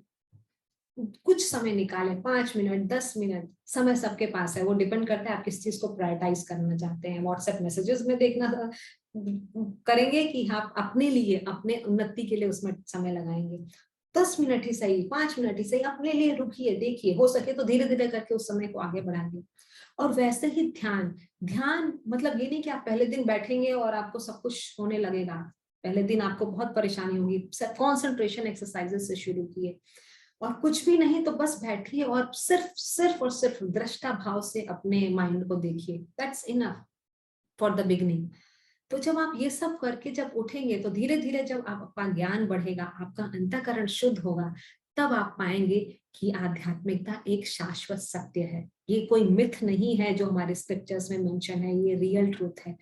कुछ समय निकालें, 5 मिनट, 10 मिनट, समय सबके पास है, वो डिपेंड करता है आप किस चीज को प्रायोरिटाइज करना चाहते हैं। व्हाट्सएप मैसेजेस में देखना करेंगे कि आप अपने लिए, अपने उन्नति के लिए उसमें समय लगाएंगे। 10 मिनट ही सही, 5 मिनट ही सही, अपने लिए रुकिए, देखिए, हो सके तो धीरे धीरे करके उस समय को आगे बढ़ाइए। और वैसे ही ध्यान, ध्यान मतलब ये नहीं कि आप पहले दिन बैठेंगे और आपको सब कुछ होने लगेगा। पहले दिन आपको बहुत परेशानी होगी। कॉन्सेंट्रेशन एक्सरसाइजेस से शुरू किए, और कुछ भी नहीं तो बस बैठिए और सिर्फ सिर्फ और सिर्फ दृष्टा भाव से अपने माइंड को देखिए। That's enough for the beginning. तो जब आप ये सब करके जब उठेंगे, तो धीरे धीरे जब आपका ज्ञान बढ़ेगा, आपका अंतःकरण शुद्ध होगा, तब आप पाएंगे कि आध्यात्मिकता एक शाश्वत सत्य है। ये कोई मिथ नहीं है जो हमारे स्क्रिप्चर्स में मेंशन है, ये रियल ट्रूथ है।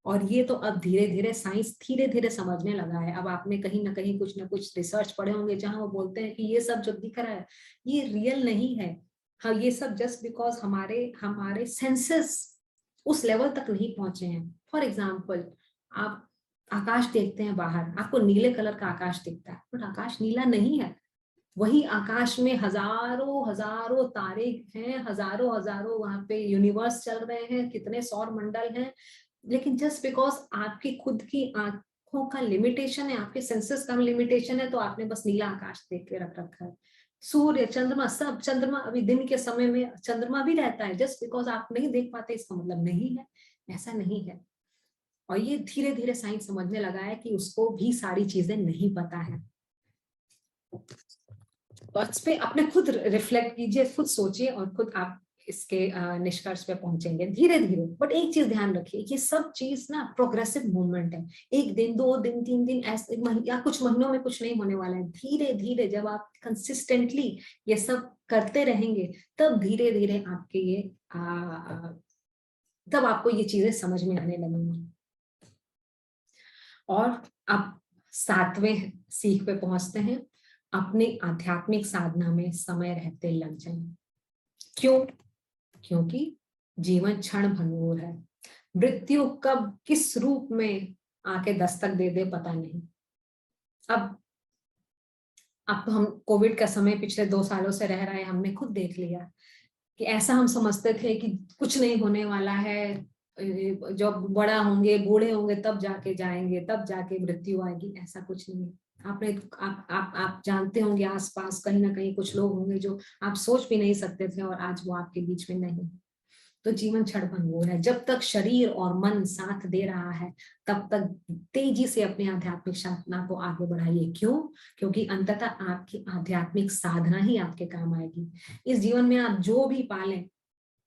और ये तो अब धीरे धीरे साइंस धीरे धीरे समझने लगा है। अब आपने कहीं ना कुछ रिसर्च पढ़े होंगे जहां वो बोलते हैं कि ये सब जो दिख रहा है ये रियल नहीं है। हाँ, ये सब जस्ट बिकॉज हमारे हमारे सेंसेस उस लेवल तक नहीं पहुंचे हैं। फॉर एग्जाम्पल, आप आकाश देखते हैं बाहर, आपको नीले कलर का आकाश दिखता है, बट आकाश नीला नहीं है। वही आकाश में हजारों हजारों तारे हैं, हजारों हजारों वहां पे यूनिवर्स चल रहे हैं, कितने सौर मंडल हैं। लेकिन जस्ट बिकॉज आपकी खुद की आंखों का लिमिटेशन है, आपके सेंसेस का लिमिटेशन है, तो आपने बस नीला आकाश देख के रख रखा है। सूर्य, चंद्रमा, सब, चंद्रमा अभी दिन के समय में चंद्रमा भी रहता है। जस्ट बिकॉज आप नहीं देख पाते इसका मतलब नहीं है, ऐसा नहीं है। और ये धीरे धीरे साइंस समझने लगा है कि उसको भी सारी चीजें नहीं पता है। तो इस पे अपने खुद रिफ्लेक्ट कीजिए, खुद सोचिए, और खुद आप इसके निष्कर्ष पे पहुंचेंगे धीरे धीरे। बट एक चीज ध्यान रखिए, ये सब चीज ना प्रोग्रेसिव मूवमेंट है। 1 दिन, 2 दिन, 3 दिन ऐसे या कुछ महीनों में कुछ नहीं होने वाला है। धीरे धीरे जब आप कंसिस्टेंटली ये सब करते रहेंगे, तब धीरे धीरे आपके ये तब आपको ये चीजें समझ में आने लगेंगी। और अब 7वें सीख पे पहुंचते हैं, अपने आध्यात्मिक साधना में समय रहते लग जाएं। क्यों? क्योंकि जीवन क्षण भंगुर है। मृत्यु कब किस रूप में आके दस्तक दे दे पता नहीं। अब तो हम कोविड का समय पिछले 2 सालों से रह रहे हैं, हमने खुद देख लिया कि ऐसा हम समझते थे कि कुछ नहीं होने वाला है, जब बड़ा होंगे, बूढ़े होंगे, तब जाके जाएंगे, तब जाके मृत्यु आएगी। ऐसा कुछ नहीं है। आपने आप जानते होंगे आसपास कहीं ना कहीं कुछ लोग होंगे जो आप सोच भी नहीं सकते थे, और आज वो आपके बीच में नहीं। तो जीवन क्षणभंगुर है। जब तक शरीर और मन साथ दे रहा है, तब तक तेजी से अपनी आध्यात्मिक साधना को आगे बढ़ाइए। क्यों? क्योंकि अंततः आपकी आध्यात्मिक साधना ही आपके काम आएगी। इस जीवन में आप जो भी पालें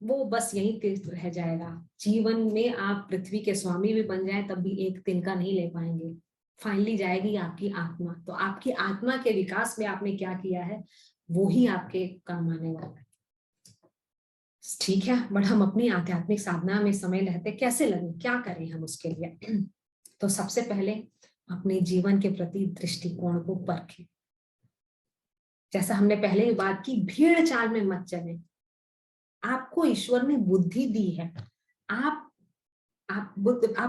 वो बस यहीं पे रह जाएगा। जीवन में आप पृथ्वी के स्वामी भी बन जाएं, तब भी एक दिन का नहीं ले पाएंगे। फाइनली जाएगी आपकी आत्मा। तो आपकी आत्मा के विकास में आपने क्या किया है, वो ही आपके काम आने वाला है। ठीक है, बट हम अपनी आध्यात्मिक साधना में समय रहते कैसे लगे, क्या करें हम उसके लिए? तो सबसे पहले अपने जीवन के प्रति दृष्टिकोण को परखें। जैसा हमने पहले ही बात की, भीड़ चाल में मत चले। आपको ईश्वर ने बुद्धि दी है। आप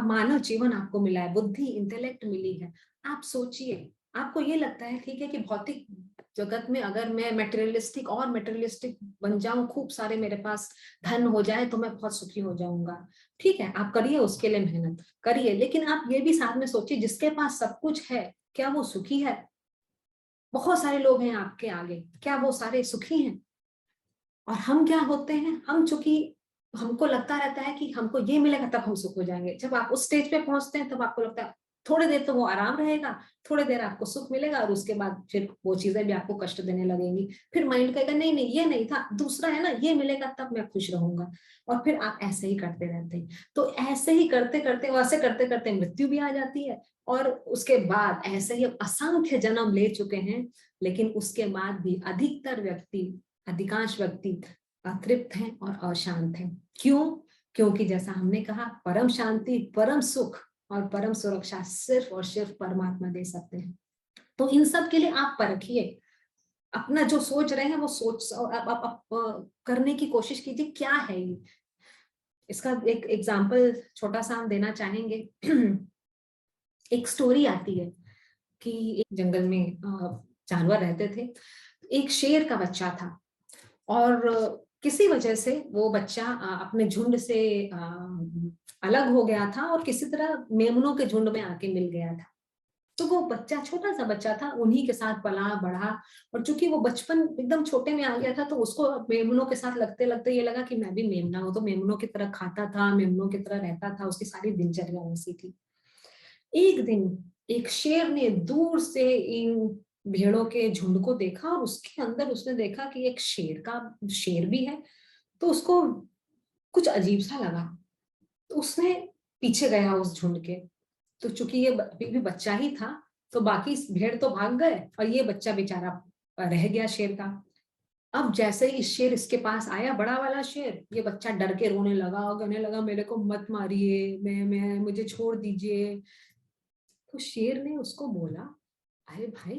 मानव जीवन आपको मिला है, बुद्धि, इंटेलेक्ट मिली है। आप सोचिए, आपको ये लगता है ठीक है कि भौतिक जगत में अगर मैं मटेरियलिस्टिक बन जाऊं, खूब सारे मेरे पास धन हो जाए, तो मैं बहुत सुखी हो जाऊंगा। ठीक है, आप करिए, उसके लिए मेहनत करिए, लेकिन आप ये भी साथ में सोचिए, जिसके पास सब कुछ है, क्या वो सुखी है? बहुत सारे लोग हैं आपके आगे, क्या वो सारे सुखी हैं? और हम क्या होते हैं, हम चूंकि हमको लगता रहता है कि हमको ये मिलेगा तब हम सुख हो जाएंगे। जब आप उस स्टेज पे पहुंचते हैं, तब आपको लगता है थोड़ी देर तो वो आराम रहेगा, थोड़ी देर आपको सुख मिलेगा, और उसके बाद फिर वो चीजें भी आपको कष्ट देने लगेंगी। फिर माइंड कहेगा नहीं नहीं, ये नहीं था, दूसरा है ना, ये मिलेगा तब मैं खुश रहूंगा। और फिर आप ऐसे ही करते रहते हैं। तो ऐसे ही करते करते, वैसे करते करते मृत्यु भी आ जाती है। और उसके बाद ऐसे ही असंख्य जन्म ले चुके हैं, लेकिन उसके बाद भी अधिकांश व्यक्ति अतृप्त हैं और अशांत हैं। क्यों? क्योंकि जैसा हमने कहा, परम शांति, परम सुख और परम सुरक्षा सिर्फ और सिर्फ परमात्मा दे सकते हैं। तो इन सब के लिए आप परखिए, अपना जो सोच रहे हैं वो सोच आप करने की कोशिश कीजिए, क्या है ये। इसका एक एग्जाम्पल छोटा सा हम देना चाहेंगे। एक स्टोरी आती है कि एक जंगल में जानवर रहते थे। एक शेर का बच्चा था और किसी वजह से वो बच्चा अपने झुंड से अलग हो गया था और किसी तरह मेमनों के झुंड में आके मिल गया था। तो वो बच्चा, छोटा सा बच्चा था, उन्हीं के साथ पला बढ़ा। और चूंकि वो बचपन एकदम छोटे में आ गया था, तो उसको मेमनों के साथ लगते लगते ये लगा कि मैं भी मेमना हूं। तो मेमनों की तरह खाता था, मेमनों की तरह रहता था, उसकी सारी दिनचर्या वैसी थी। एक दिन एक शेर ने दूर से इन भेड़ों के झुंड को देखा और उसके अंदर उसने देखा कि एक शेर भी है। तो उसको कुछ अजीब सा लगा, तो उसने पीछे गया उस झुंड के। तो चूंकि ये अभी भी बच्चा ही था, तो बाकी भेड़ तो भाग गए और ये बच्चा बेचारा रह गया शेर का। अब जैसे ही शेर इसके पास आया, बड़ा वाला शेर, ये बच्चा डर के रोने लगा और कहने लगा, मेरे को मत मारिए, मैं मुझे छोड़ दीजिए। तो शेर ने उसको बोला, अरे भाई,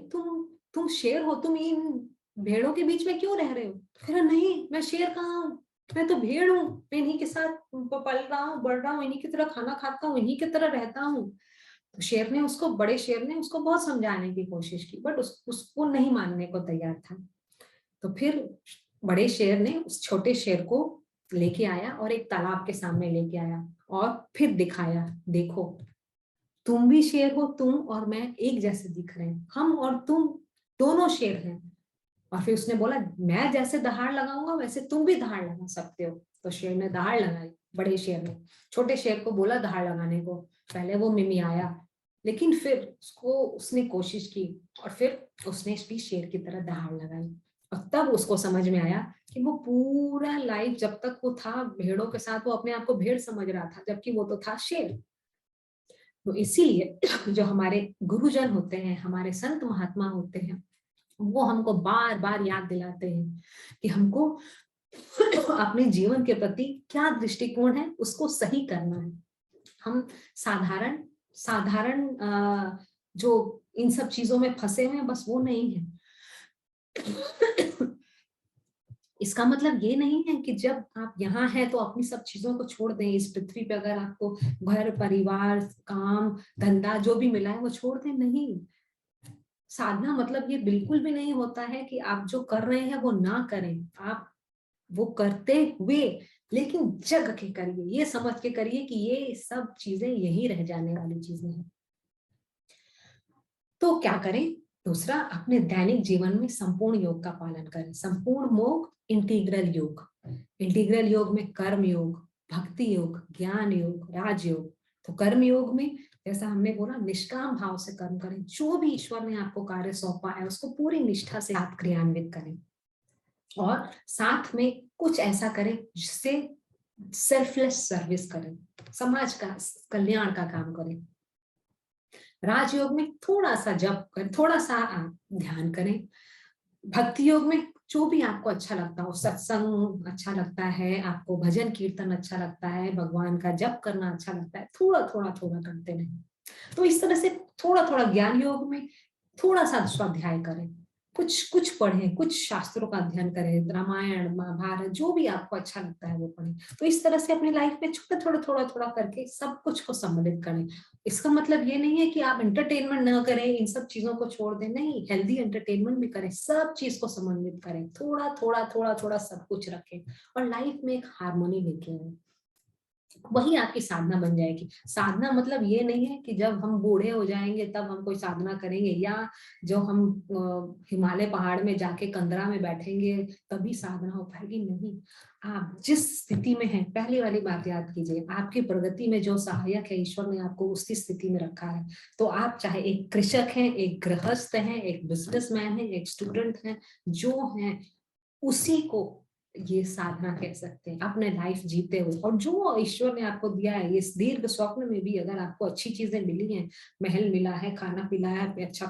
तुम शेर हो, तुम इन भेड़ों के बीच में क्यों रह रहे हो? तो कह रहा, नहीं, मैं शेर कहाँ हूँ, मैं तो भेड़ हूँ, मैं इन्हीं के साथ पल रहा हूँ, बढ़ रहा हूँ, इन्हीं की तरह खाना खाता हूँ, इन्हीं की तरह रहता हूँ। तो बड़े शेर ने उसको बहुत समझाने की कोशिश की, बट उसको नहीं मानने को तैयार था। तो फिर बड़े शेर ने उस छोटे शेर को लेके आया और एक तालाब के सामने लेके आया और फिर दिखाया, देखो, तुम भी शेर हो, तुम और मैं एक जैसे दिख रहे हैं, हम और तुम दोनों शेर हैं। और फिर उसने बोला, मैं जैसे दहाड़ लगाऊंगा वैसे तुम भी दहाड़ लगा सकते हो। तो शेर ने दहाड़ लगाई, बड़े शेर ने छोटे शेर को बोला दहाड़ लगाने को। पहले वो मिमियाया, लेकिन फिर उसने कोशिश की और फिर उसने भी शेर की तरह दहाड़ लगाई। और तब उसको समझ में आया कि वो पूरा लाइफ जब तक वो था भेड़ों के साथ, वो अपने आप को भेड़ समझ रहा था, जबकि वो तो था शेर। तो इसीलिए जो हमारे गुरुजन होते हैं, हमारे संत महात्मा होते हैं, वो हमको बार बार याद दिलाते हैं कि हमको अपने जीवन के प्रति क्या दृष्टिकोण है, उसको सही करना है। हम साधारण साधारण जो इन सब चीजों में फंसे हुए हैं, बस वो नहीं है। इसका मतलब ये नहीं है कि जब आप यहाँ हैं तो अपनी सब चीजों को छोड़ दें। इस पृथ्वी पे अगर आपको घर, परिवार, काम, धंधा जो भी मिला है वो छोड़ दें, नहीं। साधना मतलब ये बिल्कुल भी नहीं होता है कि आप जो कर रहे हैं वो ना करें। आप वो करते हुए, लेकिन जग के करिए, ये समझ के करिए कि ये सब चीजें यही रह जाने वाली चीजें हैं। तो क्या करें? दूसरा, अपने दैनिक जीवन में संपूर्ण योग का पालन करें। संपूर्ण योग, इंटीग्रल योग। इंटीग्रल योग में कर्म योग, भक्ति योग, ज्ञान योग, राजयोग। तो कर्म योग में जैसा हमने बोला, निष्काम भाव से कर्म करें। जो भी ईश्वर ने आपको कार्य सौंपा है उसको पूरी निष्ठा से आप क्रियान्वित करें और साथ में कुछ ऐसा करें जिससे सेल्फलेस सर्विस करें, समाज का कल्याण का काम करें। राजयोग में थोड़ा सा जप करें, थोड़ा सा ध्यान करें। भक्ति योग में जो भी आपको अच्छा लगता हो, सत्संग अच्छा लगता है आपको, भजन कीर्तन अच्छा लगता है, भगवान का जप करना अच्छा लगता है, थोड़ा थोड़ा थोड़ा करते रहें। तो इस तरह से थोड़ा थोड़ा ज्ञान योग में थोड़ा सा स्वाध्याय करें, कुछ कुछ पढ़ें, कुछ शास्त्रों का अध्ययन करें, रामायण, महाभारत, जो भी आपको अच्छा लगता है वो पढ़ें। तो इस तरह से अपनी लाइफ में छोटा थोड़ा थोड़ा थोड़ा करके सब कुछ को सम्मिलित करें। इसका मतलब ये नहीं है कि आप एंटरटेनमेंट ना करें, इन सब चीजों को छोड़ दें, नहीं, हेल्दी एंटरटेनमेंट भी करें, सब चीज को समन्वित करें, थोड़ा थोड़ा थोड़ा थोड़ा सब कुछ रखें और लाइफ में एक हार्मोनी लेके आए। वही आपकी साधना बन जाएगी। साधना मतलब ये नहीं है कि जब हम बूढ़े हो जाएंगे तब हम कोई साधना करेंगे, या जो हम हिमालय पहाड़ में जाके कंदरा में बैठेंगे तभी साधना हो पाएगी, नहीं। आप जिस स्थिति में हैं, पहली वाली बात याद कीजिए, आपकी प्रगति में जो सहायक है, ईश्वर ने आपको उसी स्थिति में रखा है। तो आप चाहे एक कृषक हैं, एक गृहस्थ हैं, एक बिजनेसमैन है, एक स्टूडेंट है, जो है उसी को ये साधना कह सकते हैं, अपने लाइफ जीते हुए। और जो ईश्वर ने आपको दिया है, इस दीर्घ स्वप्न में भी अगर आपको अच्छी चीजें मिली हैं, महल मिला है, खाना पीला है, अच्छा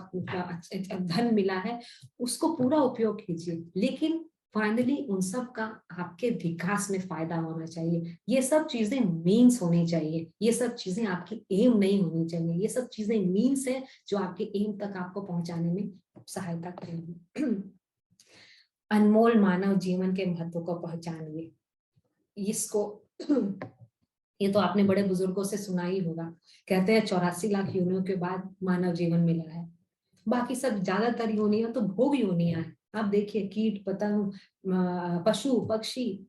धन मिला है, उसको पूरा उपयोग कीजिए। लेकिन फाइनली उन सब का आपके विकास में फायदा होना चाहिए। ये सब चीजें मीन्स होनी चाहिए, ये सब चीजें आपकी एम नहीं होनी चाहिए। ये सब चीजें मीन्स है जो आपके एम तक आपको पहुंचाने में सहायता करेंगी। अनमोल मानव जीवन के महत्व को पहचानिए। इसको ये तो आपने बड़े बुजुर्गों से सुना ही होगा। कहते हैं 84 लाख योनियों के बाद मानव जीवन मिला है। बाकी सब ज्यादातर योनियां तो भोग योनियां हैं। आप देखिए कीट पतंग, पशु पक्षी,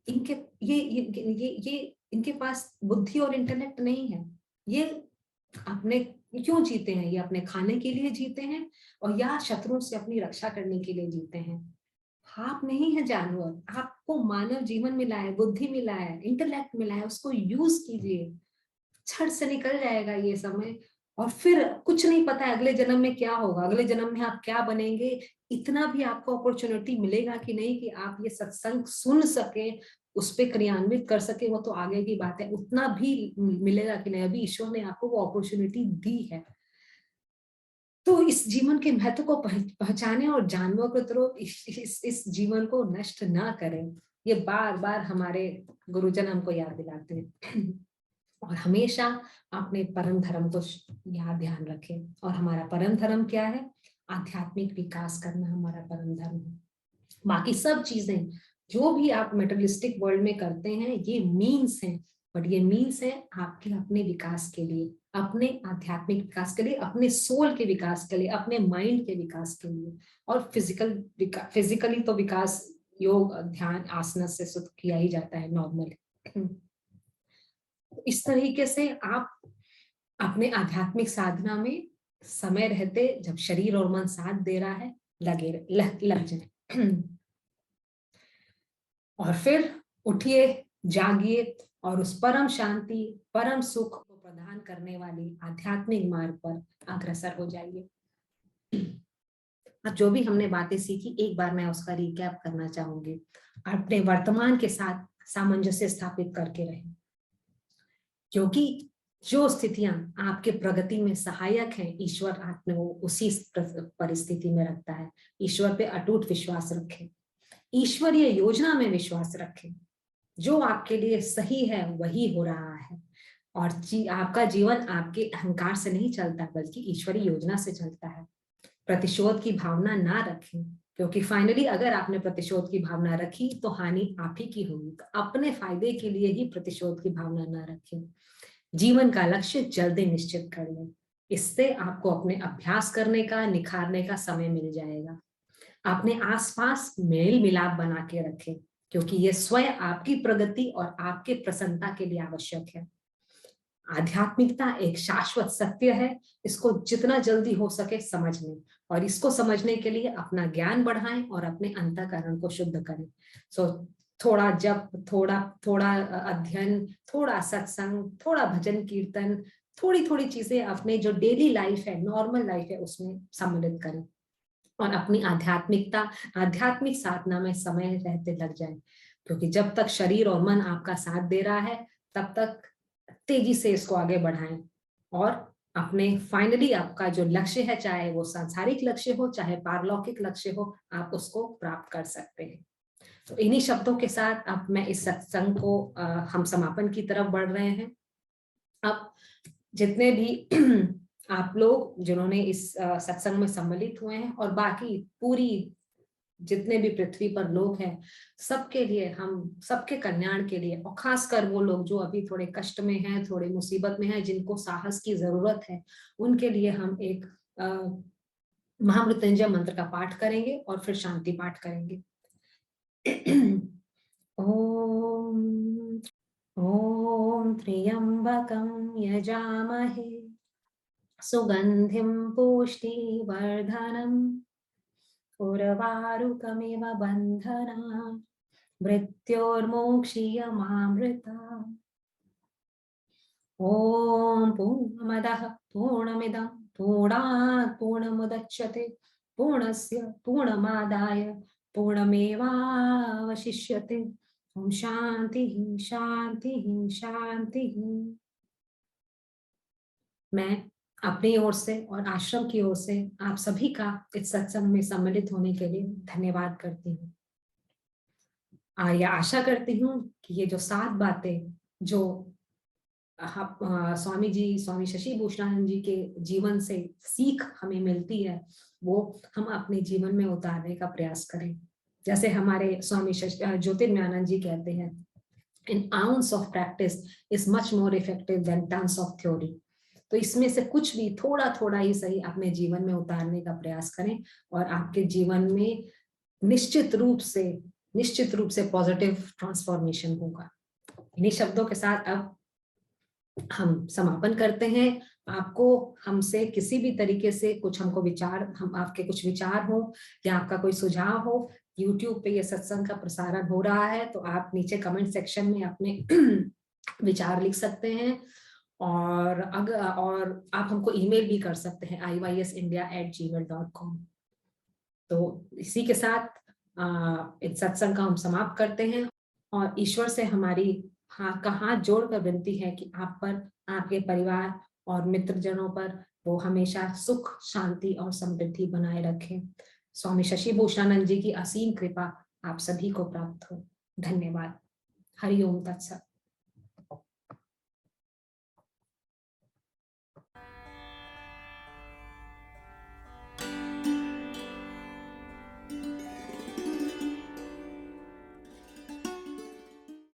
इनके ये इनके पास बुद्धि और इंटेलेक्ट नहीं है। ये अपने क्यों जीते हैं? ये अपने खाने के लिए जीते हैं और या शत्रुओं से अपनी रक्षा करने के लिए जीते हैं। आप नहीं है जानवर, आपको मानव जीवन मिला है, बुद्धि मिला है, इंटेलेक्ट मिला है, उसको यूज कीजिए। छट से निकल जाएगा ये समय, और फिर कुछ नहीं पता है अगले जन्म में क्या होगा, अगले जन्म में आप क्या बनेंगे। इतना भी आपको अपॉर्चुनिटी मिलेगा कि नहीं कि आप ये सत्संग सुन सके, उस पर क्रियान्वित कर सके, वो तो आगे की बात है। उतना भी मिलेगा कि नहीं, अभी ईश्वर ने आपको वो अपॉर्चुनिटी दी है। तो इस जीवन के महत्व को पहचाने और जानवरों के तरफ इस जीवन को नष्ट ना करें। ये बार बार हमारे गुरुजन हमको याद दिलाते हैं। और हमेशा अपने परम धर्म को याद ध्यान रखें। और हमारा परम धर्म क्या है? आध्यात्मिक विकास करना हमारा परम धर्म है। बाकी सब चीजें जो भी आप मेटेरियलिस्टिक वर्ल्ड में करते हैं ये मीन्स हैं, बट ये मीन्स है आपके अपने विकास के लिए, अपने आध्यात्मिक विकास के लिए, अपने सोल के विकास के लिए, अपने माइंड के विकास के लिए। और फिजिकली तो विकास योग ध्यान आसना से सुध किया ही जाता है नॉर्मली। इस तरीके से आप अपने आध्यात्मिक साधना में समय रहते, जब शरीर और मन साथ दे रहा है, लग जाए। और फिर उठिए, जागिए और उस परम शांति, परम सुख को प्रदान करने वाली आध्यात्मिक मार्ग पर अग्रसर हो जाइए। अब जो भी हमने बातें सीखी, एक बार मैं उसका रिकैप करना चाहूंगी। अपने वर्तमान के साथ सामंजस्य स्थापित करके रहें, क्योंकि जो स्थितियां आपके प्रगति में सहायक हैं, ईश्वर आपने वो उसी परिस्थिति में रखता है। ईश्वर पे अटूट विश्वास रखें, ईश्वरीय योजना में विश्वास रखें। जो आपके लिए सही है वही हो रहा है। और आपका जीवन आपके अहंकार से नहीं चलता, बल्कि ईश्वरीय योजना से चलता है। प्रतिशोध की भावना ना रखें, क्योंकि फाइनली अगर आपने प्रतिशोध की भावना रखी तो हानि आप ही की होगी। तो अपने फायदे के लिए ही प्रतिशोध की भावना ना रखें। जीवन का लक्ष्य जल्दी निश्चित कर लें, इससे आपको अपने अभ्यास करने का, निखारने का समय मिल जाएगा। अपने आसपास मेल मिलाप बना के रखें, क्योंकि ये स्वयं आपकी प्रगति और आपके प्रसन्नता के लिए आवश्यक है। आध्यात्मिकता एक शाश्वत सत्य है, इसको जितना जल्दी हो सके समझ लें, और इसको समझने के लिए अपना ज्ञान बढ़ाएं और अपने अंतःकरण को शुद्ध करें। थोड़ा जप, थोड़ा थोड़ा अध्ययन, थोड़ा सत्संग, थोड़ा भजन कीर्तन, थोड़ी थोड़ी चीजें अपने जो डेली लाइफ है, नॉर्मल लाइफ है, उसमें सम्मिलित करें। और अपनी आध्यात्मिक साधना में समय रहते लग जाए, क्योंकि जब तक शरीर और मन आपका साथ दे रहा है, तब तक तेजी से इसको आगे बढ़ाएं। और अपने फाइनली आपका जो लक्ष्य है, चाहे वो सांसारिक लक्ष्य हो, चाहे पारलौकिक लक्ष्य हो, आप उसको प्राप्त कर सकते हैं। तो इन्हीं शब्दों के साथ अब मैं इस सत्संग को हम समापन की तरफ बढ़ रहे हैं। अब जितने भी आप लोग जिन्होंने इस सत्संग में सम्मिलित हुए हैं, और बाकी पूरी जितने भी पृथ्वी पर लोग हैं, सबके लिए, हम सबके कल्याण के लिए, और खासकर वो लोग जो अभी थोड़े कष्ट में हैं, थोड़े मुसीबत में हैं, जिनको साहस की जरूरत है, उनके लिए हम एक महामृत्युंजय मंत्र का पाठ करेंगे और फिर शांति पाठ करेंगे। ओम ओम त्र्यंबकं यजामहे सुगंधिं पुष्टिवर्धनम् उर्वारुकमिव बन्धनात् मृत्योर्मोक्षीयमामृता। ॐ पूर्णमदः पूर्णमिदं पूर्णात् पूर्णमुदच्यते पूर्णस्य पूर्णमादाय पूर्णमेवावशिष्यते। ॐ शान्तिः शान्तिः शान्तिः। मैं अपनी ओर से और आश्रम की ओर से आप सभी का इस सत्संग में सम्मिलित होने के लिए धन्यवाद करती हूँ। या आशा करती हूँ कि ये जो 7 बातें जो स्वामी जी, स्वामी शशि भूषणानंद जी के जीवन से सीख हमें मिलती है, वो हम अपने जीवन में उतारने का प्रयास करें। जैसे हमारे स्वामी ज्योतिर्मयानंद जी कहते हैं, an ounce of practice is much more effective than tons of theory। तो इसमें से कुछ भी थोड़ा थोड़ा ही सही अपने जीवन में उतारने का प्रयास करें और आपके जीवन में निश्चित रूप से पॉजिटिव ट्रांसफॉर्मेशन होगा। इन्हीं शब्दों के साथ अब हम समापन करते हैं। आपको हमसे किसी भी तरीके से कुछ आपके कुछ विचार हो या आपका कोई सुझाव हो, YouTube पे ये सत्संग का प्रसारण हो रहा है, तो आप नीचे कमेंट सेक्शन में अपने विचार लिख सकते हैं। और आप हमको ईमेल भी कर सकते हैं iysindia@gmail.com। तो इसी के साथ इस सत्संग का हम समाप्त करते हैं और ईश्वर से हमारी हाथ जोड़कर विनती है कि आप पर, आपके परिवार और मित्रजनों पर वो हमेशा सुख, शांति और समृद्धि बनाए रखें। स्वामी शशि भूषणानंद जी की असीम कृपा आप सभी को प्राप्त हो। धन्यवाद। हरि ओम तत्सत।